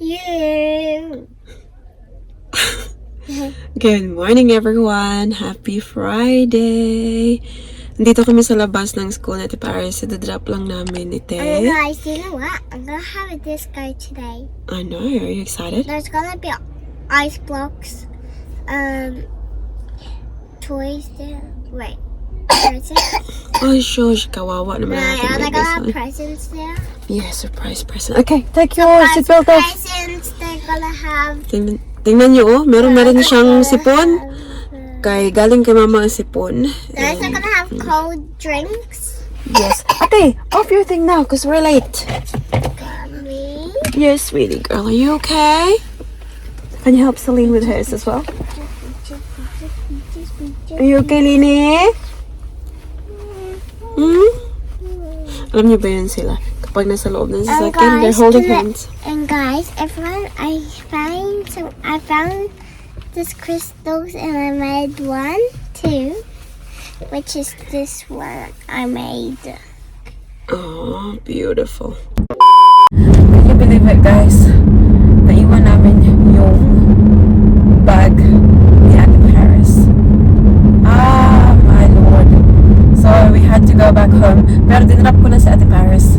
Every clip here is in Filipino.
You. Good morning, everyone. Happy Friday. Nandito kami sa labas ng school natin para drop lang namin ite. And guys, you know what? I'm gonna have a disco today. I know. Are you excited? There's gonna be ice blocks, toys there. Wait, where is it? Oh, shush. Kawawa naman natin. Are they gonna have presents there? Yeah, surprise present. Okay, take your seatbelt off. Presents. They're gonna have. Tingnan nyo, oh. Meron na siyang sipon. Kay galing kay mama ang sipon. They're also gonna have cold drinks. Yes. Okay, off your thing now because we're late. Me. Yes, sweetie girl. Are you okay? Can you help Celine with hers as well? Are you okay, Lini? Alam niyo ba yun sila? Kapag nasa loob ng sasakyan, they're holding hands. And guys, everyone, I found this crystals and I made one too, which is this one I made. Oh, beautiful. Can you believe it, guys? Naiwan namin yung bag ni Ate Paris. Ah, my Lord. So, we had to go back home. Pero dinrap ko na si Ate Paris.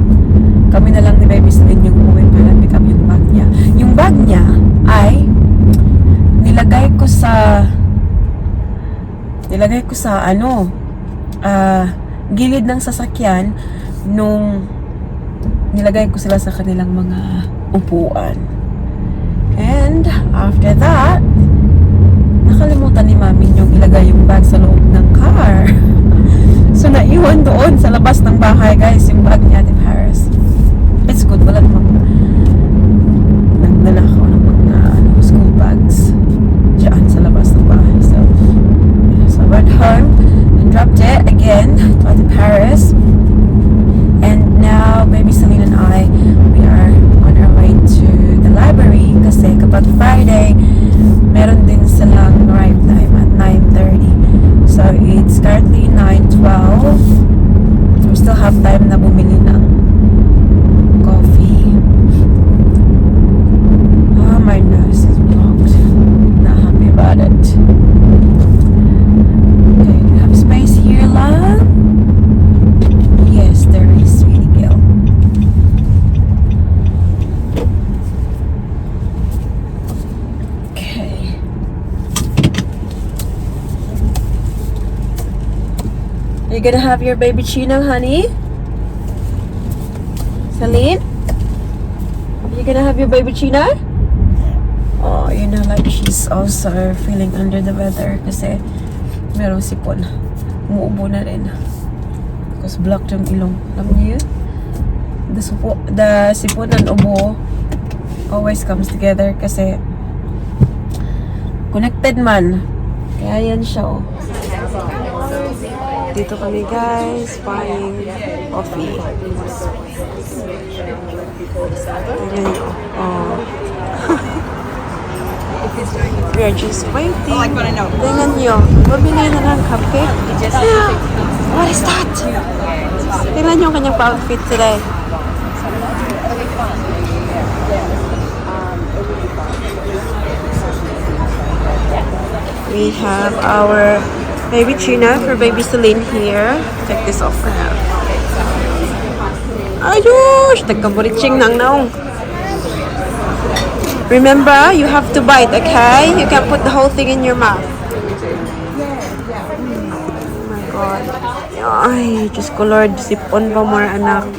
Kami na lang ni Baby Celine yung uwi para pick up yung bag niya. Yung bag niya ay nilagay ko sa gilid ng sasakyan nung nilagay ko sila sa kanilang mga upuan. And after that, nakalimutan ni Mami yung ilagay yung bag sa loob ng car. So naiwan doon sa labas ng bahay, guys, yung bag ni Ate Paris. It's good, wala namang nagnanakaw ng mga school bags dyan sa labas ng bahay. So I went home and dropped it again to Ate Paris. And now, Baby Celine and I, we are on our way to the library kasi kapag Friday, meron din silang arrive time at 9:30. So it's currently 9:12. We still have time na bumili ng coffee. Oh, my nose is blocked. Not happy about it. Okay, do you have space here, love? Yes, there is, sweetie girl. Okay. Are you gonna have your baby chino, honey? Celine? Are you gonna have your baby chino? Oh, you know, like she's also feeling under the weather kasi merong sipon. Umuubo na rin. Because blocked yung ilong. Alam niyo yun? The sipon and ubo always comes together kasi connected man. Kaya yan siya, oh. Dito kami, guys, buying coffee. Tingnan nyo. Oh. We are just waiting. Tingnan nyo. Mabili na ng kape. What is that? Tingnan nyo ang kanyang outfit today. We have our baby tuna for Baby Celine here. Take this off for her. Ayush! Nagkaburitsing nang naong. Remember, you have to bite, okay? You can't put the whole thing in your mouth. Oh my God. Ay, Diyos ko Lord, sipon pa more anak.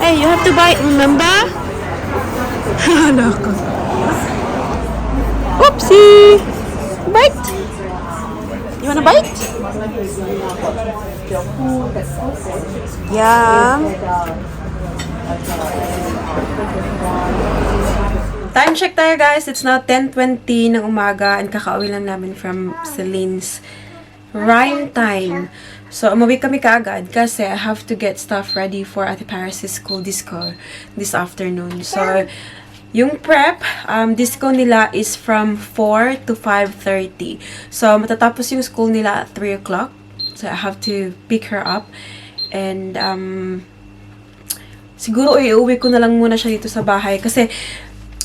Hey, you have to bite, remember? Anak ko. Oopsie! Bite? You wanna bite? Yeah. Time check tayo, guys. It's now 10:20 ng umaga and kakauwi lang namin from Celine's rhyme time. So, umuwi kami kaagad kasi I have to get stuff ready for Ate Paris' school disco this afternoon. So, yung prep, disco nila is from 4 to 5:30. So, matatapos yung school nila at 3 o'clock. So, I have to pick her up and siguro iuwi ko na lang muna siya dito sa bahay. Kasi,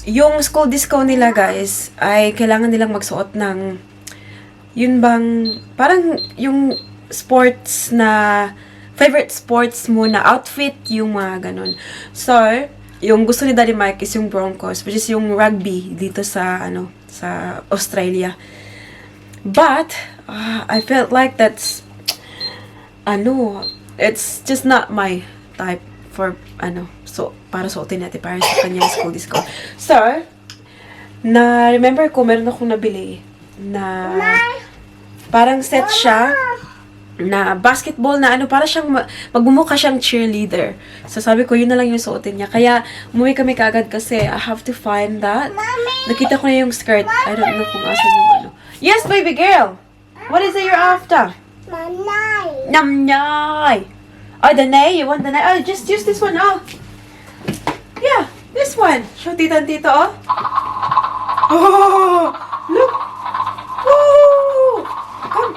yung school disco nila, guys, ay kailangan nilang magsuot ng, yun bang, parang yung sports na, favorite sports mo na outfit, yung mga ganun. So, yung gusto ni Daddy Mike is yung Broncos, which is yung rugby dito sa, sa Australia. But, I felt like that's, it's just not my type for, so, para suotin natin para sa kanyang school disco. So, remember ko, meron akong nabili na parang set siya na basketball na para siyang, magmumukha siyang cheerleader. So, sabi ko, yun na lang yung suotin niya. Kaya, umuwi kami kaagad kasi I have to find that. Nakita ko na yung skirt. I don't know kung asan yung Yes, baby girl! What is it you're after? Nanay. Namnay! Oh, the nay? You want the nay? Oh, just use this one, oh. Yeah, this one. Show tita and tito, oh. Oh, look. Woo! Come.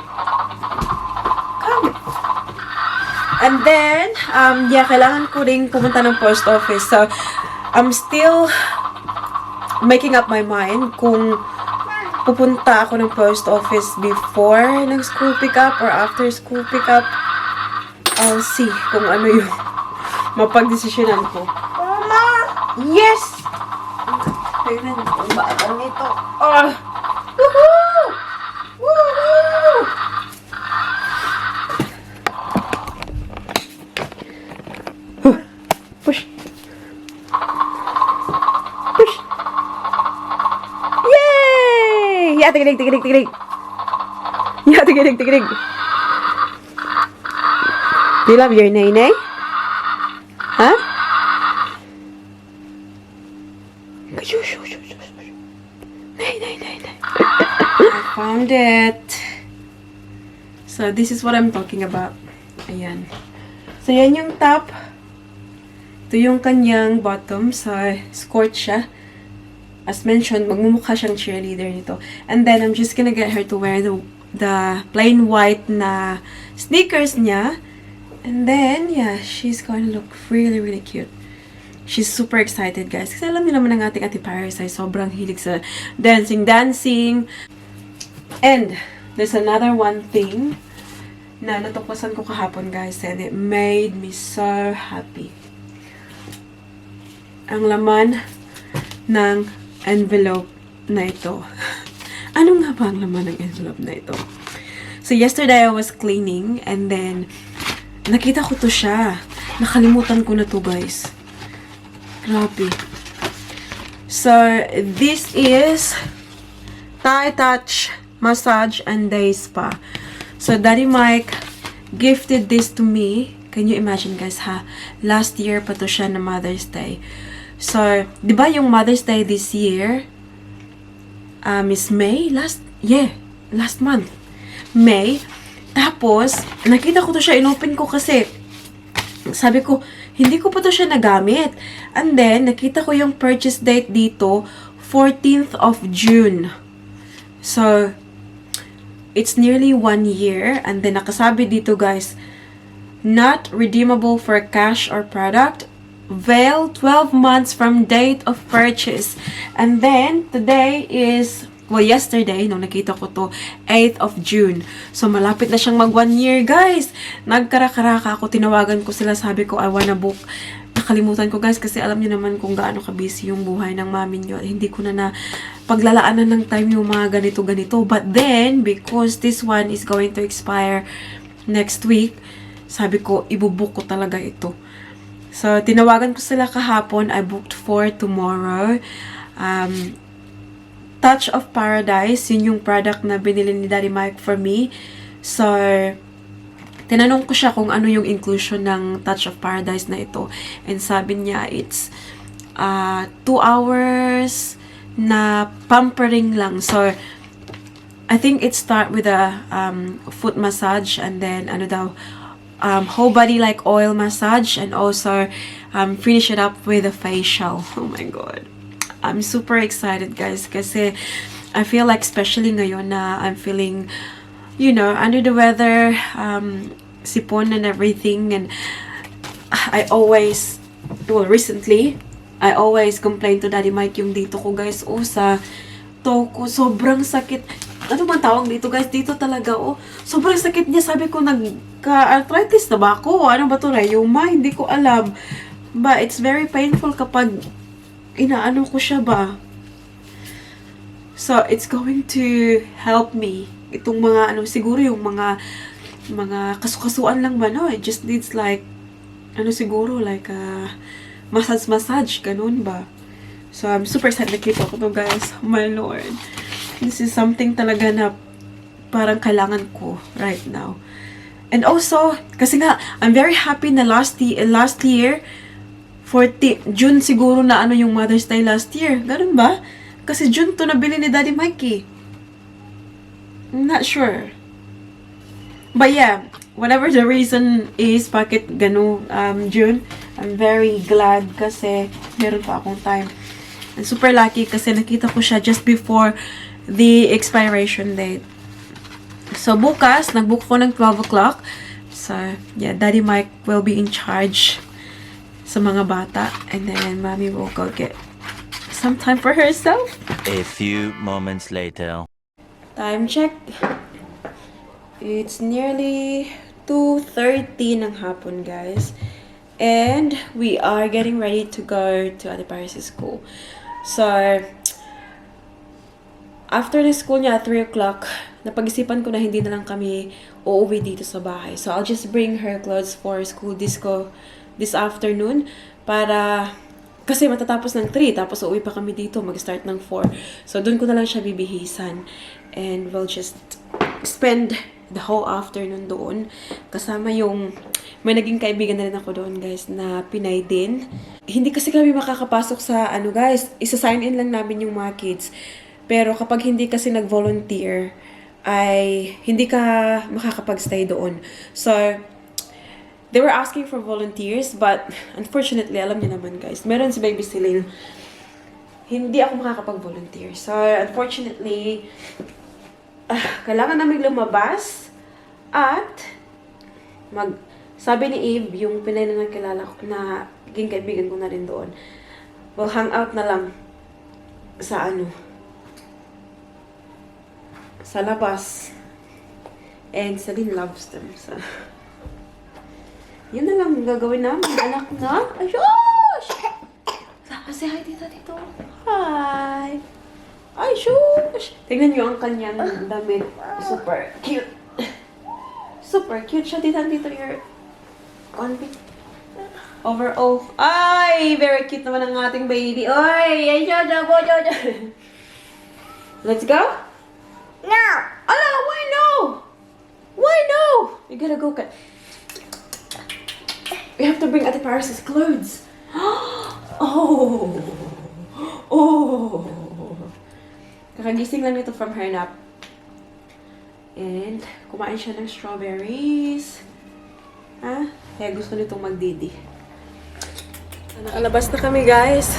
And then, yeah, kailangan ko rin pumunta ng post office. So, I'm still making up my mind kung pupunta ako ng post office before ng school pickup or after school pickup. I'll see kung ano yung mapagdesisyonan ko. Mama! Yes! Tignan ko ba ang ito? Oh! Woohoo! Woohoo! Push! Push! Yay! Yeah, tigilig! Yeah, tigilig! Do you love your nay-nay? Huh? Nay. I found it. So, this is what I'm talking about. Ayan. So, yan yung top. Ito yung kanyang bottom. So, skort siya. As mentioned, magmumukha siyang cheerleader nito. And then, I'm just gonna get her to wear the plain white na sneakers niya. And then, yeah, she's going to look really, really cute. She's super excited, guys. Kasi alam niyo naman ng ating Ate Paris ay sobrang hilig sa dancing. And, there's another one thing na natuklasan ko kahapon, guys. And it made me so happy. Ang laman ng envelope na ito. Ano nga ba ang laman ng envelope na ito? So, yesterday I was cleaning and then nakita ko to siya. Nakalimutan ko na to, guys. Grabe. So, this is Thai Touch Massage and Day Spa. So, Daddy Mike gifted this to me. Can you imagine, guys, ha? Last year pa to siya na Mother's Day. So, di ba yung Mother's Day this year is May? Last month. May. Tapos, nakita ko to siya, inopen ko kasi, sabi ko, hindi ko pa to siya nagamit. And then, nakita ko yung purchase date dito, 14th of June. So, it's nearly 1 year. And then, nakasabi dito, guys, not redeemable for cash or product. Veil 12 months from date of purchase. And then, today is, well, yesterday, nung nakita ko to, 8th of June. So, malapit na siyang mag 1 year, guys. Nagkarakaraka ako, tinawagan ko sila, sabi ko, I wanna book. Nakalimutan ko, guys, kasi alam niyo naman kung gaano ka-busy yung buhay ng mami niyo. Hindi ko na paglalaanan ng time yung mga ganito-ganito. But then, because this one is going to expire next week, sabi ko, ibubook ko talaga ito. So, tinawagan ko sila kahapon. I booked for tomorrow. Touch of Paradise, yun yung product na binili ni Daddy Mike for me. So, tinanong ko siya kung ano yung inclusion ng Touch of Paradise na ito. And sabi niya, it's 2 hours na pampering lang. So, I think it start with a foot massage and then, whole body like oil massage and also finish it up with a facial. Oh my God. I'm super excited, guys, kasi I feel like especially ngayon na I'm feeling, under the weather, sipon and everything, and I always well, recently, I always complain to Daddy Mike yung dito ko, guys. Oh, sa toko, sobrang sakit. Ano man tawag dito, guys? Dito talaga, oh. Sobrang sakit niya. Sabi ko, nagka-arthritis na ba ako? Ano ba to, rheuma? Hindi ko alam. But it's very painful kapag inaano ko siya ba. So, it's going to help me. Itong mga, siguro yung mga kasukasuan lang ba, no? It just needs like, siguro, like, massage, ganun ba? So, I'm super sad na kita ko to, guys. Oh my Lord. This is something talaga na parang kailangan ko right now. And also, kasi nga, I'm very happy na last year, June siguro na yung Mother's Day last year. Ganun ba? Kasi June to nabili ni Daddy Mikey. I'm not sure. But yeah, whatever the reason is, bakit June, I'm very glad kasi meron pa akong time. And super lucky kasi nakita ko siya just before the expiration date. So, bukas, nag-book ko ng 12 o'clock. So, yeah, Daddy Mike will be in charge sa mga bata. And then, Mommy will go get some time for herself. A few moments later. Time check. It's nearly 2:30 ng hapon, guys. And we are getting ready to go to Ate Paris' school. So, after the school niya at 3 o'clock, napag-isipan ko na hindi na lang kami uuwi dito sa bahay. So, I'll just bring her clothes for school disco this afternoon para, kasi matatapos ng 3, tapos uuwi pa kami dito, mag-start ng 4. So, dun ko na lang siya bibihisan. And we'll just spend the whole afternoon doon. Kasama yung, may naging kaibigan na rin ako doon, guys, na Pinay din. Hindi kasi kami makakapasok sa, guys, isa-sign in lang namin yung mga kids. Pero kapag hindi kasi nag-volunteer, ay hindi ka makakapag-stay doon. So, they were asking for volunteers, but unfortunately, alam niyo naman, guys, meron si Baby Celine. Hindi ako makakapag-volunteer. So, unfortunately, kailangan namin lumabas at sabi ni Eve, yung Pinay na nakilala ko na naging kaibigan ko na rin doon, we'll hang out na lang sa sa labas. And Celine loves them. So, yun na lang gagawin namin, anak na. Ayush! Say hi, tita, dito. Hi! Ay, shush! Tingnan nyo ang kanyang damit. Super cute. Super cute siya, tita, dito. Your overall. Ay! Very cute naman ang ating baby. Ay! Ay, Jojo! Let's go? No. Ala, why no? Why no? You gotta go cut. We have to bring Ate Paris' clothes. Oh. Kakagising lang nito from her nap. And kumain siya ng strawberries. Kaya gusto nitong magdidi. Nakalabas na kami, guys.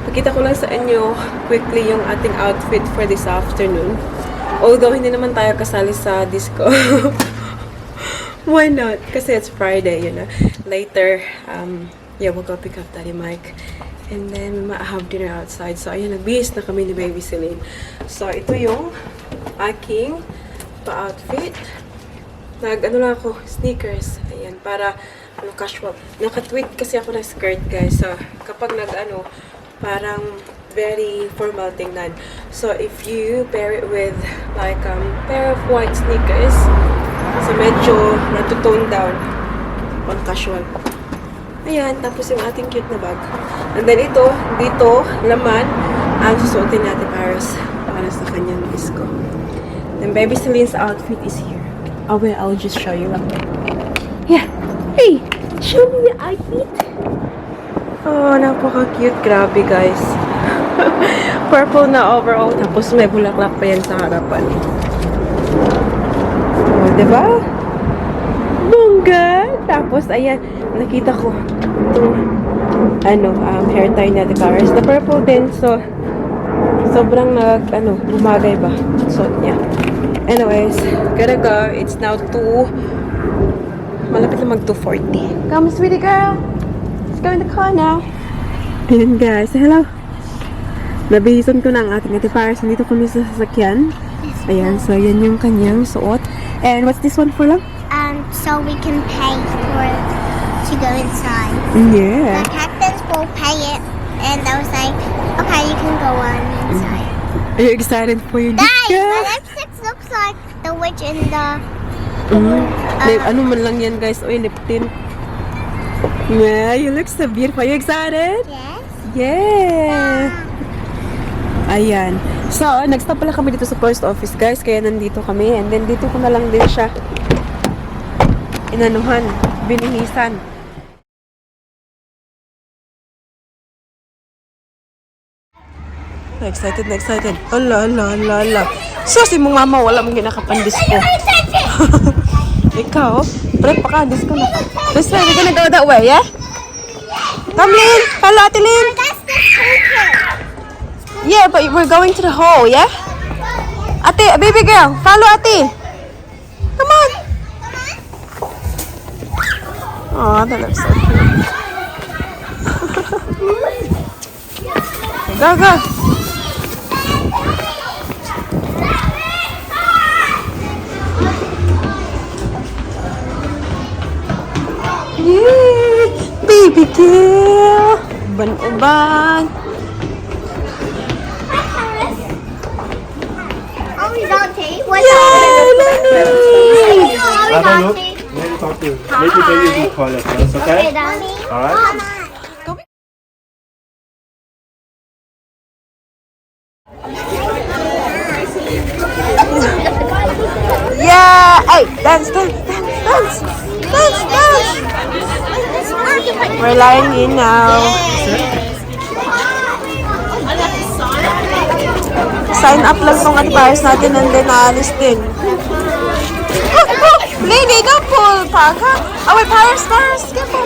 Pakita ko lang sa inyo quickly yung ating outfit for this afternoon. Although, hindi naman tayo kasali sa disco. Why not? Kasi it's Friday, Later, we'll go pick up Daddy Mike. And then, ma-have dinner outside. So, ayan, nagbihis na kami ni Baby Celine. So, ito yung aking pa-outfit. Lang ako, sneakers. Ayan, para, casual. Naka-tweak kasi ako na skirt, guys. So, kapag parang very formal tingnan. So, if you pair it with like pair of white sneakers, so medyo natutone down on casual. Ayan, tapos yung ating cute na bag. And then ito, dito, laman, ang susuotin natin Paris para sa kanyang disco. Then Baby Celine's outfit is here. I'll just show you. Yeah. Hey, show me the outfit. Oh, napaka-cute. Grabe, guys. Purple na overall. Tapos may bulaklak pa yan sa harapan. Oh, diba? Bongga! Tapos, ayan. Nakita ko itong hair tie natin Paris. The purple din. So, sobrang bumagay ba? So, yeah. Anyways, gotta go. It's now malapit na mag 2:40. Come, sweetie girl. go in the car now. Ayan guys, hello. Nabihisan ko na ang ating Ate Paris. Nandito kami sa sasakyan. Ayan, so yan yung kanyang suot. And what's this one for lang? So we can pay for it to go inside. Yeah. The captains will pay it, and I was like, okay, you can go on inside. Are you excited for your Guys, disco? my lipstick looks like the witch in the... Ano man lang yan guys, oy, lip tint. Yeah, you look so beautiful. Are you excited? Yes. Yeah. Ayan. So, nag-stop pala kami dito sa post office guys, kaya nandito kami. And then dito ko na lang din siya inanuhan, binihisan. Excited na excited. Ala, ala, ala, ala. So, si mong mama, wala mong ginakapandis ko. Ikaw, pre, pakandis ko na. This way, we're gonna go that way, yeah? Come, Lynn. Follow, Ate Lynn. That's the secret. Yeah, but we're going to the hole, yeah? Ate, baby girl, follow Ate. Come on. Oh, that looks so cute. Go, go. Yay! Baby girl. Uban-uban. Horizontal. What's Have a look. Maybe talk to you. Maybe they use the toilet first, okay? Daddy. Alright? Yeah! Hey, dance, dance, dance, dance. Dance, dance. We're lying in now. Sign up lang tong Ate Paris natin and then naalis din. Lady, don't pull, Paka. Oh, wait, Paris, Paris, careful.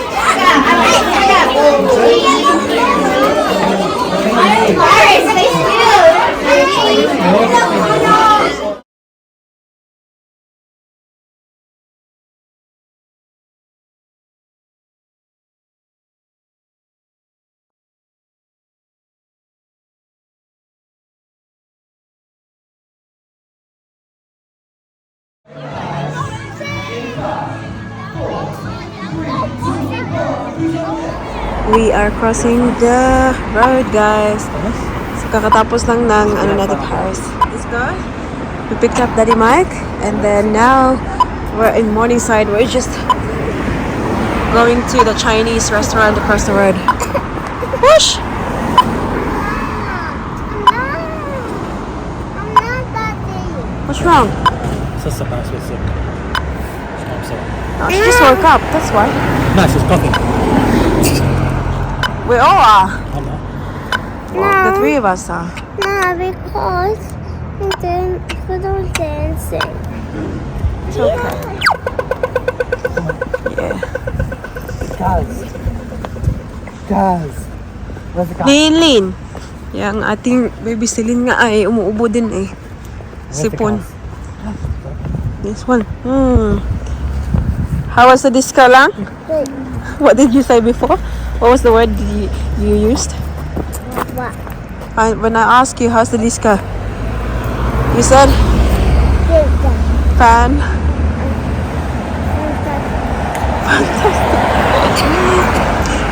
We are crossing the road, guys. So, kakatapos lang ng natin, Paris. Let's go. We picked up Daddy Mike, and then now we're in Morningside. We're just going to the Chinese restaurant across the road. Whoosh! I'm not that big. What's wrong? So Sebastian was sick. I'm sorry. Oh, she just woke up, that's why. No, she's coughing. We all are. I'm not. The three of us are. No, because we didn't put on dancing. It's okay. Yeah. Guys. Where's the car? Lin. Yang ating baby Celine nga ay umuubo din eh. Sipon. This one. How was the disco lang? Good. What did you say before? What was the word you used? What? When I asked you how's the disco, you said Good. fan.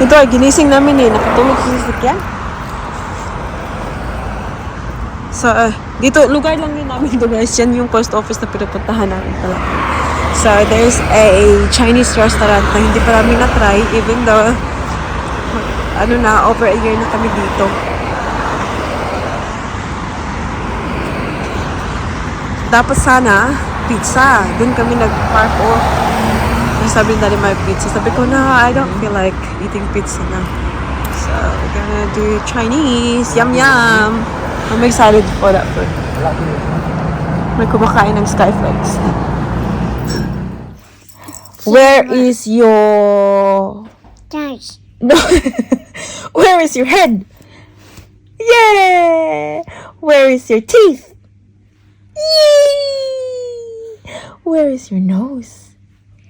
Ito ay ginising namin eh. Nakatulog sa sasakyan. So, dito, lugar lang din namin ito guys. Yan yung post office na pinupuntahan namin pala. So, there's a Chinese restaurant na hindi pa namin na-try even though over a year na kami dito. Dapat sana, pizza. Doon kami nag-park off. Sabi na rin may pizza. Sabi ko, no, I don't feel like eating pizza na. So, we're gonna do Chinese. Yum, yum. I'm excited for that food. May kumakain ng skyflakes. Where is your... Thanks. No. Where is your head? Yeah. Where is your teeth? Yee. Where is your nose?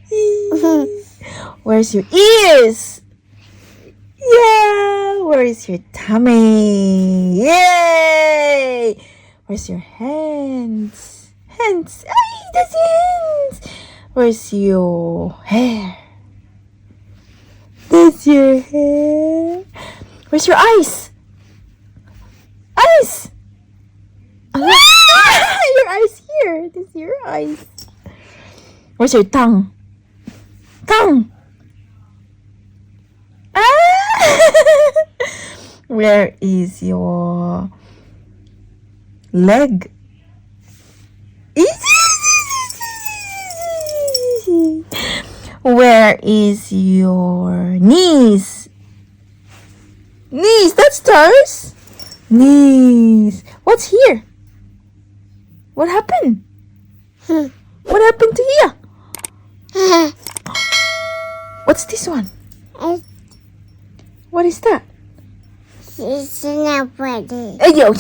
Yee. Where's your ears? Where's your tummy? Yay! Where's your hands? Hands. Ay, that's your hands. Where's your hair? That's your hair. Where's your eyes? Eyes. Your eyes here. This is your eyes. Where's your tongue? Tongue. Where is your leg? Where is your knees? Knees, that's toes. Knees. What's here? What happened? What happened to here? What's this one? What is that? It's not ready. Ay, no.